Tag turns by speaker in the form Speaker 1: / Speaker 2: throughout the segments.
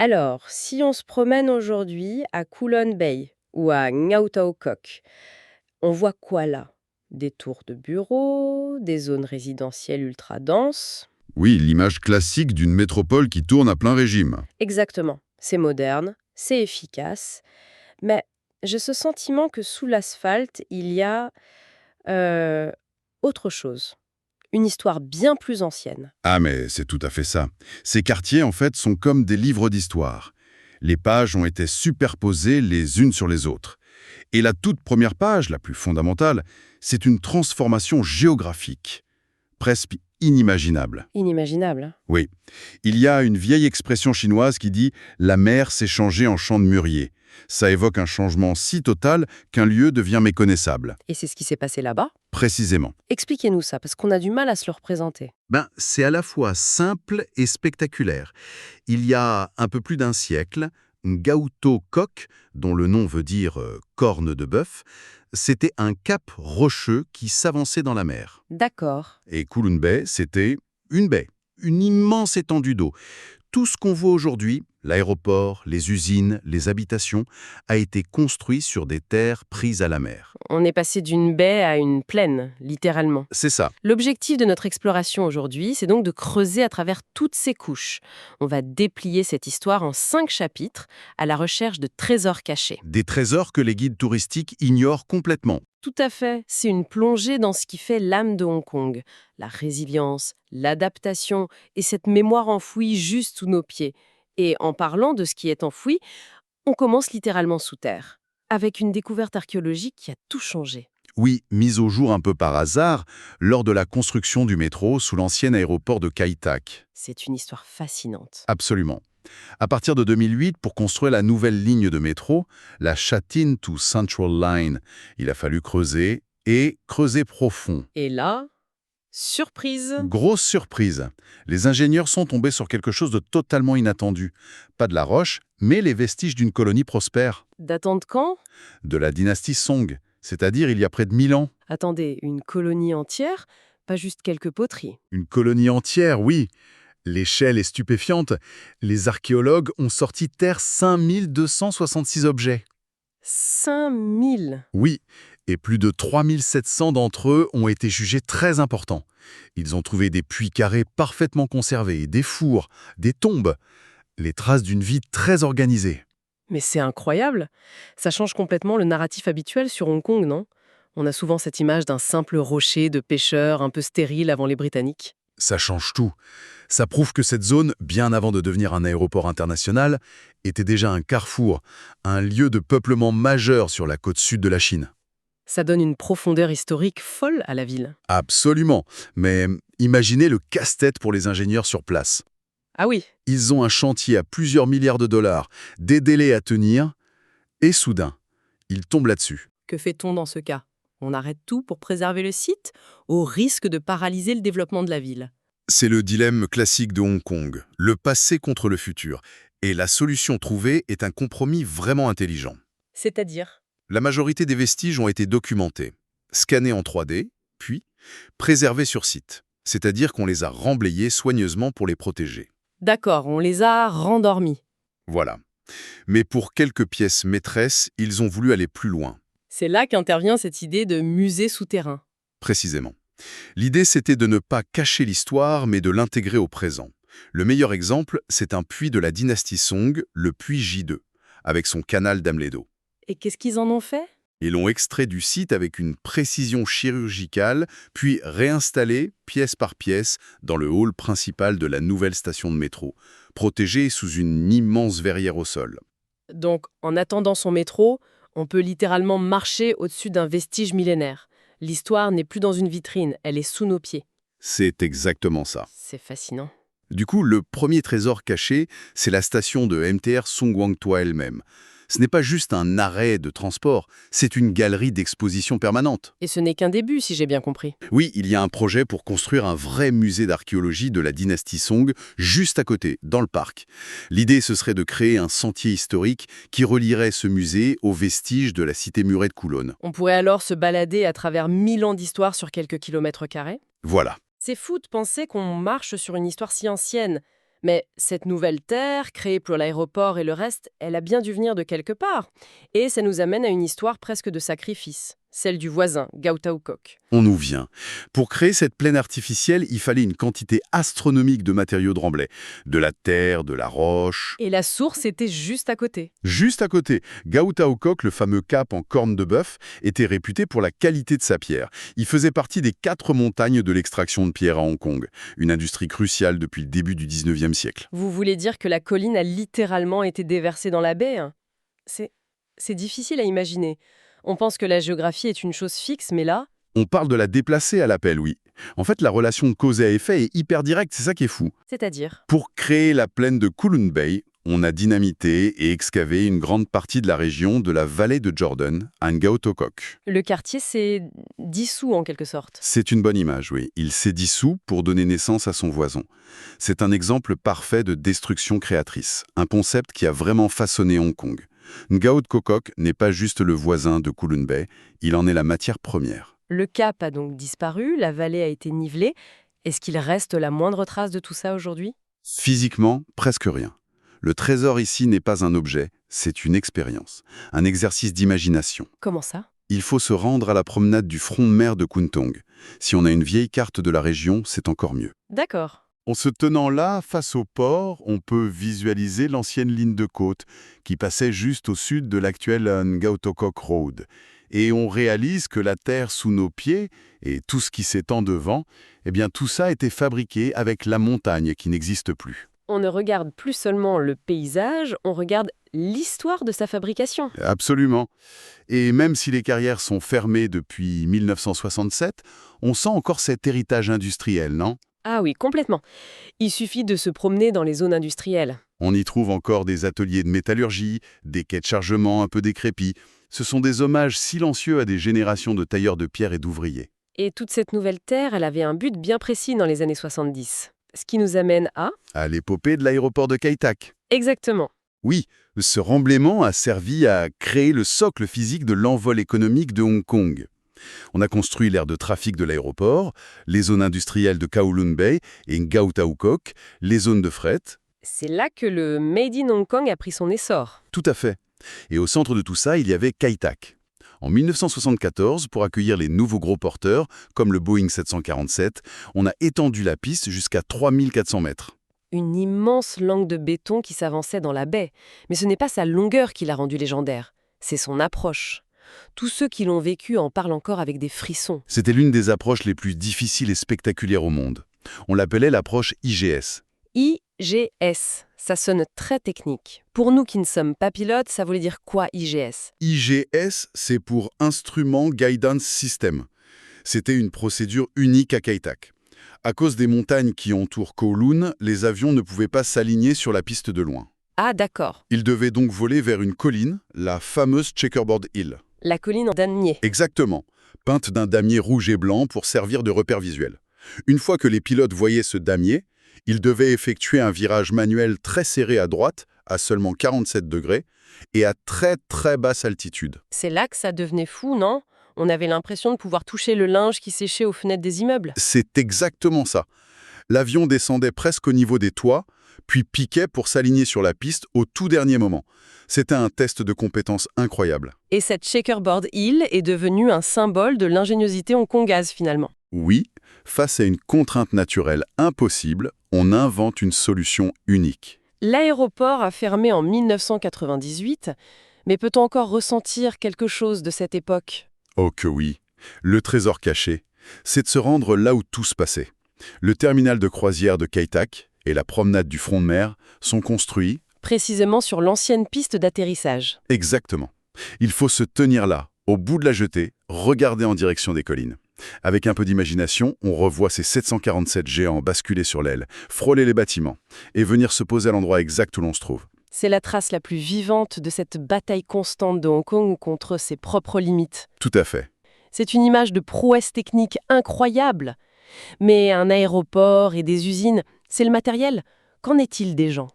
Speaker 1: Alors, si on se promène aujourd'hui à Kowloon Bay ou à Ngau Tau Kok, on voit quoi là? Des tours de bureaux, des zones résidentielles ultra denses.
Speaker 2: Oui, l'image classique d'une métropole qui tourne à plein régime.
Speaker 1: Exactement. C'est moderne, c'est efficace, mais j'ai ce sentiment que sous l'asphalte, il y a euh, autre chose. Une histoire bien plus ancienne.
Speaker 2: Ah mais c'est tout à fait ça. Ces quartiers, en fait, sont comme des livres d'histoire. Les pages ont été superposées les unes sur les autres. Et la toute première page, la plus fondamentale, c'est une transformation géographique, presque inimaginable.
Speaker 1: Inimaginable, hein.
Speaker 2: Oui, il y a une vieille expression chinoise qui dit « la mer s'est changée en champ de mûrier ». Ça évoque un changement si total qu'un lieu devient méconnaissable.
Speaker 1: Et c'est ce qui s'est passé là-bas.
Speaker 2: Précisément.
Speaker 1: Expliquez-nous ça, parce qu'on a du mal à se le représenter.
Speaker 2: C'est à la fois simple et spectaculaire. Il y a un peu plus d'un siècle, Ngau Tau Kok, dont le nom veut dire corne de bœuf, c'était un cap rocheux qui s'avançait dans la mer.
Speaker 1: D'accord.
Speaker 2: Et Kowloon Bay, c'était une baie, une immense étendue d'eau. Tout ce qu'on voit aujourd'hui, l'aéroport, les usines, les habitations, a été construit sur des terres prises à la mer.
Speaker 1: On est passé d'une baie à une plaine, littéralement.
Speaker 2: C'est ça.
Speaker 1: L'objectif de notre exploration aujourd'hui, c'est donc de creuser à travers toutes ces couches. On va déplier cette histoire en 5 chapitres à la recherche de trésors cachés.
Speaker 2: Des trésors que les guides touristiques ignorent complètement.
Speaker 1: Tout à fait, c'est une plongée dans ce qui fait l'âme de Hong Kong. La résilience, l'adaptation et cette mémoire enfouie juste sous nos pieds. Et en parlant de ce qui est enfoui, on commence littéralement sous terre, avec une découverte archéologique qui a tout changé.
Speaker 2: Oui, mise au jour un peu par hasard, lors de la construction du métro sous l'ancien aéroport de Kai Tak.
Speaker 1: C'est une histoire fascinante.
Speaker 2: Absolument. À partir de 2008, pour construire la nouvelle ligne de métro, la Sha Tin to Central Line, il a fallu creuser, et creuser profond.
Speaker 1: Et là, surprise!
Speaker 2: Grosse surprise. Les ingénieurs sont tombés sur quelque chose de totalement inattendu. Pas de la roche, mais les vestiges d'une colonie prospère.
Speaker 1: Datant de quand?
Speaker 2: De la dynastie Song, c'est-à-dire il y a près de 1000 ans.
Speaker 1: Attendez, une colonie entière? Pas juste quelques poteries.
Speaker 2: Une colonie entière, oui. L'échelle est stupéfiante. Les archéologues ont sorti terre 5266 objets.
Speaker 1: 5000!
Speaker 2: Oui, et plus de 3700 d'entre eux ont été jugés très importants. Ils ont trouvé des puits carrés parfaitement conservés, des fours, des tombes, les traces d'une vie très organisée.
Speaker 1: Mais c'est incroyable! Ça change complètement le narratif habituel sur Hong Kong, non? On a souvent cette image d'un simple rocher de pêcheurs un peu stérile avant les Britanniques.
Speaker 2: Ça change tout. Ça prouve que cette zone, bien avant de devenir un aéroport international, était déjà un carrefour, un lieu de peuplement majeur sur la côte sud de la Chine.
Speaker 1: Ça donne une profondeur historique folle à la ville.
Speaker 2: Absolument. Mais imaginez le casse-tête pour les ingénieurs sur place.
Speaker 1: Ah oui,
Speaker 2: Ils ont un chantier à plusieurs milliards de dollars, des délais à tenir, et soudain, ils tombent là-dessus.
Speaker 1: que fait-on dans ce cas? On arrête tout pour préserver le site, au risque de paralyser le développement de la ville.
Speaker 2: C'est le dilemme classique de Hong Kong, le passé contre le futur. Et la solution trouvée est un compromis vraiment intelligent.
Speaker 1: C'est-à-dire?
Speaker 2: La majorité des vestiges ont été documentés, scannés en 3D, puis préservés sur site. C'est-à-dire qu'on les a remblayés soigneusement pour les protéger.
Speaker 1: D'accord, on les a rendormis.
Speaker 2: Voilà. Mais pour quelques pièces maîtresses, ils ont voulu aller plus loin.
Speaker 1: C'est là qu'intervient cette idée de musée souterrain.
Speaker 2: Précisément. L'idée, c'était de ne pas cacher l'histoire, mais de l'intégrer au présent. Le meilleur exemple, c'est un puits de la dynastie Song, le puits J2, avec son canal d'Amledo.
Speaker 1: Et qu'est-ce qu'ils en ont fait?
Speaker 2: Ils l'ont extrait du site avec une précision chirurgicale, puis réinstallé, pièce par pièce, dans le hall principal de la nouvelle station de métro, protégé sous une immense verrière au sol.
Speaker 1: Donc, en attendant son métro, on peut littéralement marcher au-dessus d'un vestige millénaire. L'histoire n'est plus dans une vitrine, elle est sous nos pieds.
Speaker 2: C'est exactement ça.
Speaker 1: C'est fascinant.
Speaker 2: Du coup, le premier trésor caché, c'est la station de MTR Song Wang Tua elle-même. Ce n'est pas juste un arrêt de transport, c'est une galerie d'exposition permanente.
Speaker 1: Et ce n'est qu'un début, si j'ai bien compris.
Speaker 2: Oui, il y a un projet pour construire un vrai musée d'archéologie de la dynastie Song juste à côté, dans le parc. L'idée, ce serait de créer un sentier historique qui relierait ce musée aux vestiges de la cité murée de Kowloon.
Speaker 1: On pourrait alors se balader à travers 1000 ans d'histoire sur quelques kilomètres carrés.
Speaker 2: Voilà.
Speaker 1: C'est fou de penser qu'on marche sur une histoire si ancienne. Mais cette nouvelle terre, créée pour l'aéroport et le reste, elle a bien dû venir de quelque part. Et ça nous amène à une histoire presque de sacrifice, celle du voisin, Gautaukok.
Speaker 2: On nous vient. Pour créer cette plaine artificielle, il fallait une quantité astronomique de matériaux de remblai. De la terre, de la roche.
Speaker 1: Et la source était juste à côté.
Speaker 2: Juste à côté, Gaotaokok, le fameux cap en corne de bœuf, était réputé pour la qualité de sa pierre. Il faisait partie des 4 montagnes de l'extraction de pierre à Hong Kong, une industrie cruciale depuis le début du 19e siècle.
Speaker 1: Vous voulez dire que la colline a littéralement été déversée dans la baie, hein? C'est... c'est difficile à imaginer. On pense que la géographie est une chose fixe, mais là...
Speaker 2: On parle de la déplacer à l'appel, oui. En fait, la relation de cause à effet est hyper directe, c'est ça qui est fou.
Speaker 1: C'est-à-dire?
Speaker 2: Pour créer la plaine de Kowloon Bay, on a dynamité et excavé une grande partie de la région de la vallée de Jordan, à Ngaotokok.
Speaker 1: Le quartier s'est dissous en quelque sorte.
Speaker 2: C'est une bonne image, oui. Il s'est dissous pour donner naissance à son voisin. C'est un exemple parfait de destruction créatrice, un concept qui a vraiment façonné Hong Kong. Ngaotokok n'est pas juste le voisin de Kowloon Bay, il en est la matière première.
Speaker 1: Le cap a donc disparu, la vallée a été nivelée. Est-ce qu'il reste la moindre trace de tout ça aujourd'hui?
Speaker 2: Physiquement, presque rien. Le trésor ici n'est pas un objet, c'est une expérience, un exercice d'imagination.
Speaker 1: Comment ça?
Speaker 2: Il faut se rendre à la promenade du front de mer de Kwun-Tong. Si on a une vieille carte de la région, c'est encore mieux.
Speaker 1: D'accord.
Speaker 2: En se tenant là, face au port, on peut visualiser l'ancienne ligne de côte qui passait juste au sud de l'actuelle Ngaotokok Road. Et on réalise que la terre sous nos pieds et tout ce qui s'étend devant, eh bien tout ça a été fabriqué avec la montagne qui n'existe plus.
Speaker 1: On ne regarde plus seulement le paysage, on regarde l'histoire de sa fabrication.
Speaker 2: Absolument. Et même si les carrières sont fermées depuis 1967, on sent encore cet héritage industriel, non?
Speaker 1: Ah oui, complètement. Il suffit de se promener dans les zones industrielles.
Speaker 2: On y trouve encore des ateliers de métallurgie, des quais de chargement un peu décrépits. Ce sont des hommages silencieux à des générations de tailleurs de pierre et d'ouvriers.
Speaker 1: Et toute cette nouvelle terre, elle avait un but bien précis dans les années 70. Ce qui nous amène à...
Speaker 2: À l'épopée de l'aéroport de Kai Tak.
Speaker 1: Exactement.
Speaker 2: Oui, ce remblaiement a servi à créer le socle physique de l'envol économique de Hong Kong. On a construit l'aire de trafic de l'aéroport, les zones industrielles de Kowloon Bay et Gaotaokok, les zones de fret.
Speaker 1: C'est là que le Made in Hong Kong a pris son essor.
Speaker 2: Tout à fait. Et au centre de tout ça, il y avait Kai Tak. En 1974, pour accueillir les nouveaux gros porteurs, comme le Boeing 747, on a étendu la piste jusqu'à 3400 mètres.
Speaker 1: Une immense langue de béton qui s'avançait dans la baie. Mais ce n'est pas sa longueur qui l'a rendu légendaire, c'est son approche. Tous ceux qui l'ont vécu en parlent encore avec des frissons.
Speaker 2: C'était l'une des approches les plus difficiles et spectaculaires au monde. On l'appelait l'approche IGS.
Speaker 1: IGS, ça sonne très technique. Pour nous qui ne sommes pas pilotes, ça voulait dire quoi IGS?
Speaker 2: IGS, c'est pour Instrument Guidance System. C'était une procédure unique à Kai Tak. À cause des montagnes qui entourent Kowloon, les avions ne pouvaient pas s'aligner sur la piste de loin.
Speaker 1: Ah d'accord,
Speaker 2: Ils devaient donc voler vers une colline, la fameuse Checkerboard Hill.
Speaker 1: la colline en damier.
Speaker 2: Exactement, peinte d'un damier rouge et blanc pour servir de repère visuel. Une fois que les pilotes voyaient ce damier, ils devaient effectuer un virage manuel très serré à droite, à seulement 47 degrés, et à très très basse altitude.
Speaker 1: C'est là que ça devenait fou, non? On avait l'impression de pouvoir toucher le linge qui séchait aux fenêtres des immeubles.
Speaker 2: C'est exactement ça. L'avion descendait presque au niveau des toits, puis piquait pour s'aligner sur la piste au tout dernier moment. C'était un test de compétence incroyable.
Speaker 1: Et cette Checkerboard Hill est devenue un symbole de l'ingéniosité hongkongaise finalement.
Speaker 2: Oui, face à une contrainte naturelle impossible, on invente une solution unique.
Speaker 1: L'aéroport a fermé en 1998, mais peut-on encore ressentir quelque chose de cette époque?
Speaker 2: Oh que oui. Le trésor caché, c'est de se rendre là où tout se passait. Le terminal de croisière de Kai Tak et la promenade du front de mer sont construits.
Speaker 1: Précisément sur l'ancienne piste d'atterrissage.
Speaker 2: Exactement. Il faut se tenir là, au bout de la jetée, regarder en direction des collines. Avec un peu d'imagination, on revoit ces 747 géants basculer sur l'aile, frôler les bâtiments et venir se poser à l'endroit exact où l'on se trouve.
Speaker 1: C'est la trace la plus vivante de cette bataille constante de Hong Kong contre ses propres limites.
Speaker 2: Tout à fait.
Speaker 1: C'est une image de prouesse technique incroyable. Mais un aéroport et des usines, c'est le matériel. Qu'en est-il des gens?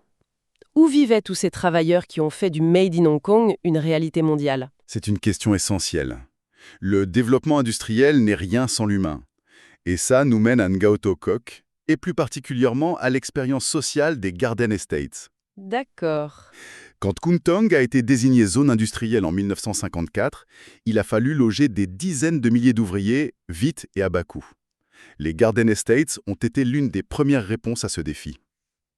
Speaker 1: Où vivaient tous ces travailleurs qui ont fait du Made in Hong Kong une réalité mondiale?
Speaker 2: C'est une question essentielle. Le développement industriel n'est rien sans l'humain. Et ça nous mène à Ngaotokok, et plus particulièrement à l'expérience sociale des Garden Estates.
Speaker 1: D'accord.
Speaker 2: Quand Kwangtung a été désigné zone industrielle en 1954, il a fallu loger des dizaines de milliers d'ouvriers, vite et à bas coût. Les Garden Estates ont été l'une des premières réponses à ce défi.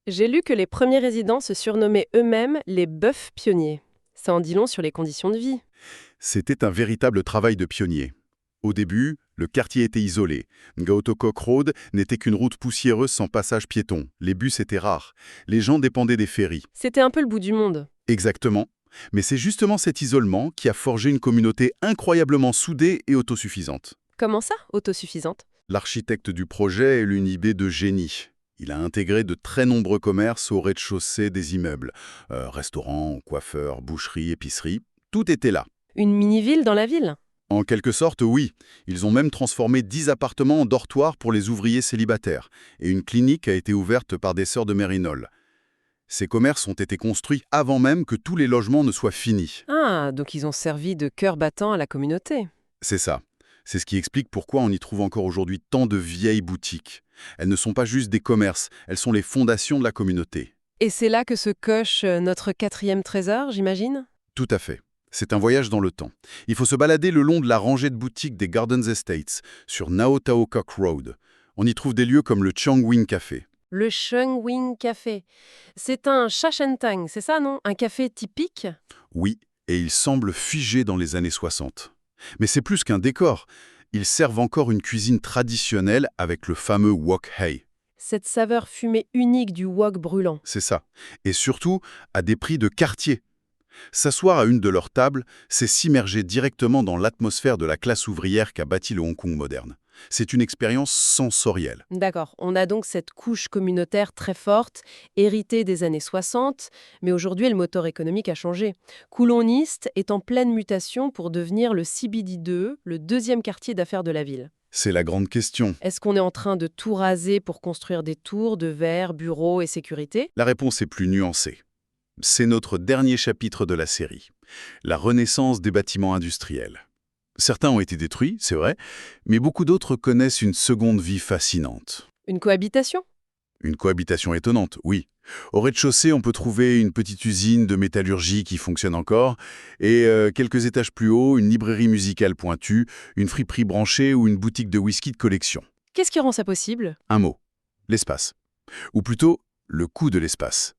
Speaker 1: J'ai lu que les premiers résidents se surnommaient eux-mêmes les bœufs pionniers. Ça en dit long sur les conditions de vie.
Speaker 2: C'était un véritable travail de pionnier. Au début, le quartier était isolé. Ngaotokok Road n'était qu'une route poussiéreuse sans passage piéton. Les bus étaient rares. Les gens dépendaient des ferries.
Speaker 1: C'était un peu le bout du monde.
Speaker 2: Exactement. Mais c'est justement cet isolement qui a forgé une communauté incroyablement soudée et autosuffisante.
Speaker 1: Comment ça, autosuffisante?
Speaker 2: L'architecte du projet a eu une idée de génie. Il a intégré de très nombreux commerces au rez-de-chaussée des immeubles. Restaurants, coiffeurs, boucheries, épiceries, tout était là.
Speaker 1: Une mini-ville dans la ville?
Speaker 2: En quelque sorte, oui. Ils ont même transformé 10 appartements en dortoirs pour les ouvriers célibataires. Et une clinique a été ouverte par des sœurs de Mérinol. Ces commerces ont été construits avant même que tous les logements ne soient finis.
Speaker 1: Ah, donc ils ont servi de cœur battant à la communauté.
Speaker 2: C'est ça. C'est ce qui explique pourquoi on y trouve encore aujourd'hui tant de vieilles boutiques. Elles ne sont pas juste des commerces, elles sont les fondations de la communauté.
Speaker 1: Et c'est là que se coche notre 4e trésor, j'imagine?
Speaker 2: Tout à fait. C'est un voyage dans le temps. Il faut se balader le long de la rangée de boutiques des Gardens Estates, sur Naotaokok Road. On y trouve des lieux comme le Changwing Café.
Speaker 1: Le Shengwing Café. C'est un shashentang, c'est ça, non? Un café typique?
Speaker 2: Oui, et il semble figé dans les années 60. Mais c'est plus qu'un décor. Ils servent encore une cuisine traditionnelle avec le fameux wok hei.
Speaker 1: Cette saveur fumée unique du wok brûlant.
Speaker 2: C'est ça. Et surtout, à des prix de quartier. S'asseoir à une de leurs tables, c'est s'immerger directement dans l'atmosphère de la classe ouvrière qu'a bâti le Hong Kong moderne. C'est une expérience sensorielle.
Speaker 1: D'accord, on a donc cette couche communautaire très forte, héritée des années 60, mais aujourd'hui le moteur économique a changé. Kowloon East est en pleine mutation pour devenir le CBD2, le deuxième quartier d'affaires de la ville.
Speaker 2: C'est la grande question.
Speaker 1: Est-ce qu'on est en train de tout raser pour construire des tours de verre, bureaux et sécurité?
Speaker 2: La réponse est plus nuancée. C'est notre dernier chapitre de la série, la renaissance des bâtiments industriels. Certains ont été détruits, c'est vrai, mais beaucoup d'autres connaissent une seconde vie fascinante.
Speaker 1: Une cohabitation?
Speaker 2: Une cohabitation étonnante, oui. Au rez-de-chaussée, on peut trouver une petite usine de métallurgie qui fonctionne encore, et quelques étages plus haut, une librairie musicale pointue, une friperie branchée ou une boutique de whisky de collection.
Speaker 1: Qu'est-ce qui rend ça possible?
Speaker 2: Un mot, l'espace. Ou plutôt, le coût de l'espace.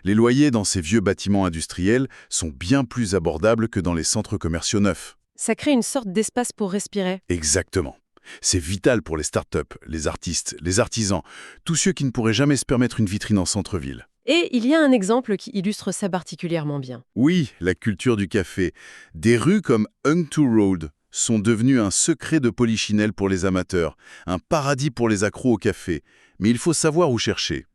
Speaker 2: Les loyers dans ces vieux bâtiments industriels sont bien plus abordables que dans les centres commerciaux neufs.
Speaker 1: Ça crée une sorte d'espace pour respirer.
Speaker 2: Exactement. C'est vital pour les startups, les artistes, les artisans, tous ceux qui ne pourraient jamais se permettre une vitrine en centre-ville.
Speaker 1: Et il y a un exemple qui illustre ça particulièrement bien.
Speaker 2: Oui, la culture du café. Des rues comme Ung Tu Road sont devenues un secret de polichinelle pour les amateurs, un paradis pour les accros au café. Mais il faut savoir où chercher.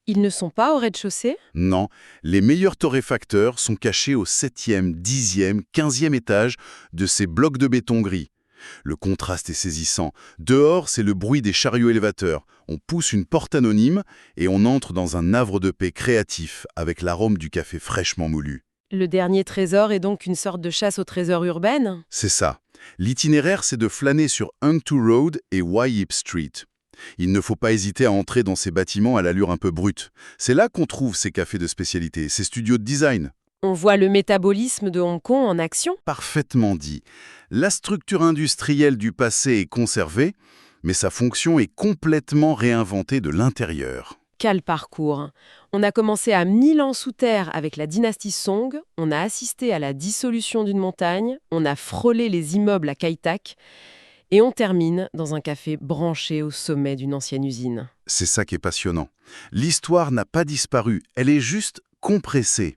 Speaker 1: Ils ne sont pas au rez-de-chaussée?
Speaker 2: Non, les meilleurs torréfacteurs sont cachés au 7e, 10e, 15e étage de ces blocs de béton gris. Le contraste est saisissant. Dehors, c'est le bruit des chariots élévateurs. On pousse une porte anonyme et on entre dans un havre de paix créatif avec l'arôme du café fraîchement moulu.
Speaker 1: Le dernier trésor est donc une sorte de chasse au trésor urbaine?
Speaker 2: C'est ça. L'itinéraire, c'est de flâner sur Ung Tu Road et Wai Yip Street. Il ne faut pas hésiter à entrer dans ces bâtiments à l'allure un peu brute. C'est là qu'on trouve ces cafés de spécialité, ces studios de design.
Speaker 1: On voit le métabolisme de Hong Kong en action?
Speaker 2: Parfaitement dit. La structure industrielle du passé est conservée, mais sa fonction est complètement réinventée de l'intérieur.
Speaker 1: Quel parcours! On a commencé à 1000 ans sous terre avec la dynastie Song, on a assisté à la dissolution d'une montagne, on a frôlé les immeubles à Kai Tak, et on termine dans un café branché au sommet d'une ancienne usine.
Speaker 2: C'est ça qui est passionnant. L'histoire n'a pas disparu, elle est juste compressée,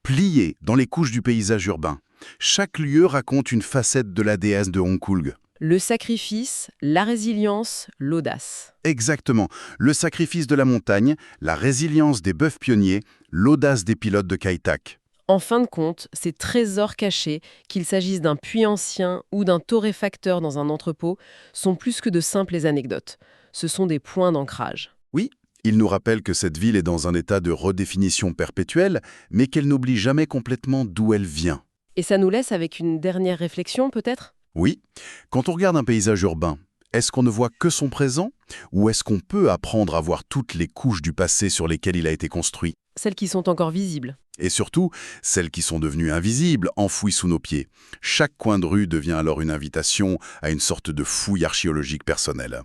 Speaker 2: pliée dans les couches du paysage urbain. Chaque lieu raconte une facette de la déesse de Hong Kong.
Speaker 1: Le sacrifice, la résilience, l'audace.
Speaker 2: Exactement. Le sacrifice de la montagne, la résilience des bœufs pionniers, l'audace des pilotes de Kai Tak.
Speaker 1: En fin de compte, ces trésors cachés, qu'il s'agisse d'un puits ancien ou d'un torréfacteur dans un entrepôt, sont plus que de simples anecdotes. Ce sont des points d'ancrage.
Speaker 2: Oui, il nous rappelle que cette ville est dans un état de redéfinition perpétuelle, mais qu'elle n'oublie jamais complètement d'où elle vient.
Speaker 1: Et ça nous laisse avec une dernière réflexion, peut-être?
Speaker 2: Oui, quand on regarde un paysage urbain, Est-ce qu'on ne voit que son présent? Ou est-ce qu'on peut apprendre à voir toutes les couches du passé sur lesquelles il a été construit?
Speaker 1: Celles qui sont encore visibles.
Speaker 2: Et surtout, celles qui sont devenues invisibles, enfouies sous nos pieds. Chaque coin de rue devient alors une invitation à une sorte de fouille archéologique personnelle.